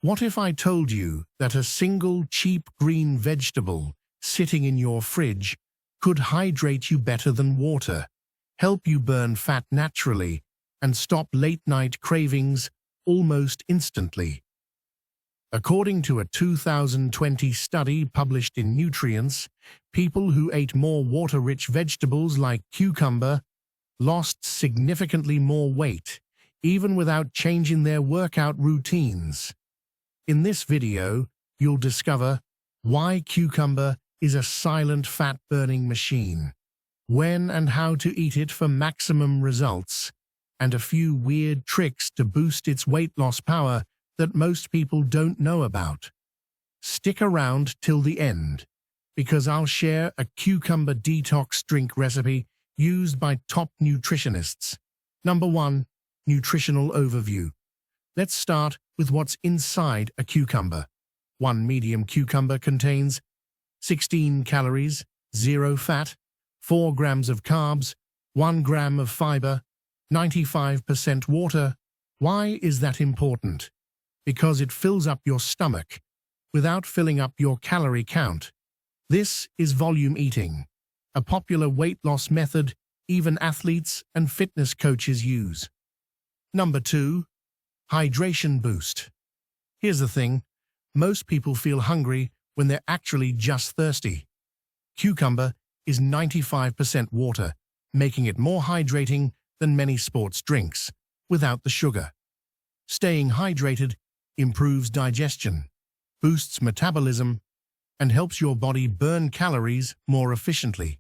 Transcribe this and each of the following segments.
What if I told you that a single cheap green vegetable sitting in your fridge could hydrate you better than water, help you burn fat naturally, and stop late-night cravings almost instantly? According to a 2020 study published in Nutrients, people who ate more water-rich vegetables like cucumber lost significantly more weight, even without changing their workout routines. In this video, you'll discover why cucumber is a silent fat-burning machine, when and how to eat it for maximum results, and a few weird tricks to boost its weight loss power that most people don't know about. Stick around till the end, because I'll share a cucumber detox drink recipe used by top nutritionists. Number 1. Nutritional overview. Let's start with what's inside a cucumber. One medium cucumber contains 16 calories, 0 fat, 4 grams of carbs, 1 gram of fiber, 95% water. Why is that important? Because it fills up your stomach without filling up your calorie count. This is volume eating, a popular weight loss method even athletes and fitness coaches use. Number 2. Hydration boost. Here's the thing, most people feel hungry when they're actually just thirsty. Cucumber is 95% water, making it more hydrating than many sports drinks, without the sugar. Staying hydrated improves digestion, boosts metabolism, and helps your body burn calories more efficiently.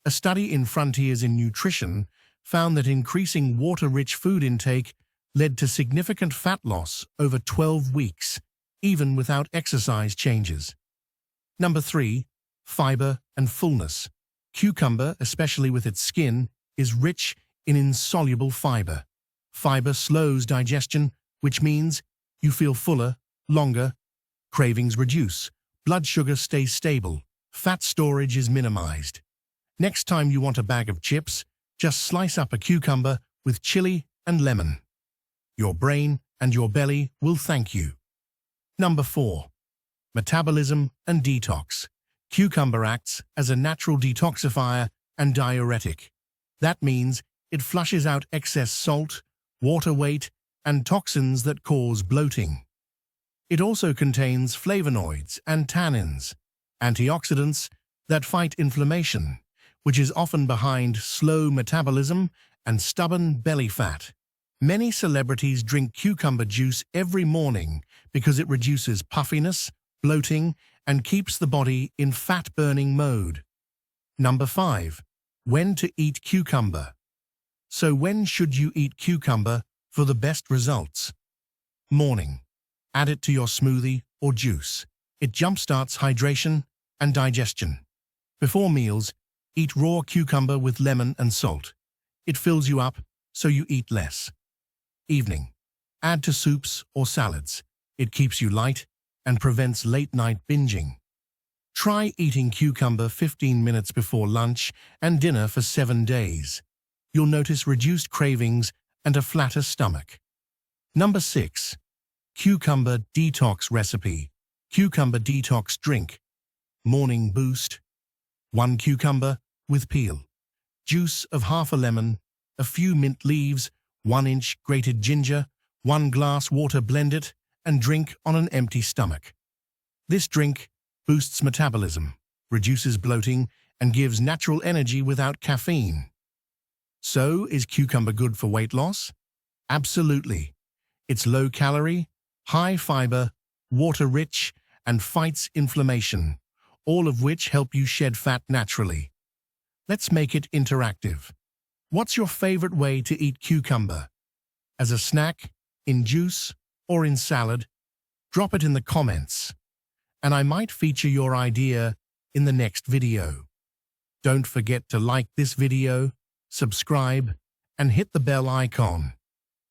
A study in Frontiers in Nutrition found that increasing water-rich food intake led to significant fat loss over 12 weeks, even without exercise changes. Number 3. Fiber and fullness. Cucumber, especially with its skin, is rich in insoluble fiber. Fiber slows digestion, which means you feel fuller, longer, cravings reduce, blood sugar stays stable, fat storage is minimized. Next time you want a bag of chips, just slice up a cucumber with chili and lemon. Your brain and your belly will thank you. Number 4. Metabolism and detox. Cucumber acts as a natural detoxifier and diuretic. That means it flushes out excess salt, water weight, and toxins that cause bloating. It also contains flavonoids and tannins, antioxidants that fight inflammation, which is often behind slow metabolism and stubborn belly fat. Many celebrities drink cucumber juice every morning because it reduces puffiness, bloating, and keeps the body in fat-burning mode. Number 5. When to eat cucumber. So when should you eat cucumber for the best results? Morning. Add it to your smoothie or juice. It jumpstarts hydration and digestion. Before meals, eat raw cucumber with lemon and salt. It fills you up, so you eat less. Evening. Add to soups or salads. It keeps you light and prevents late-night binging. Try eating cucumber 15 minutes before lunch and dinner for 7 days. You'll notice reduced cravings and a flatter stomach. Number 6. Cucumber detox recipe. Cucumber detox drink. Morning boost. 1 cucumber with peel. Juice of half a lemon, a few mint leaves, 1 inch grated ginger, 1 glass water. Blend it and drink on an empty stomach. This drink boosts metabolism, reduces bloating, and gives natural energy without caffeine. So, is cucumber good for weight loss? Absolutely. It's low-calorie, high-fiber, water-rich, and fights inflammation, all of which help you shed fat naturally. Let's make it interactive. What's your favorite way to eat cucumber? As a snack, in juice, or in salad? Drop it in the comments, and I might feature your idea in the next video. Don't forget to like this video, subscribe, and hit the bell icon,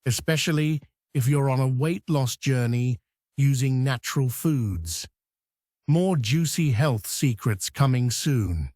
especially if you're on a weight loss journey using natural foods. More juicy health secrets coming soon.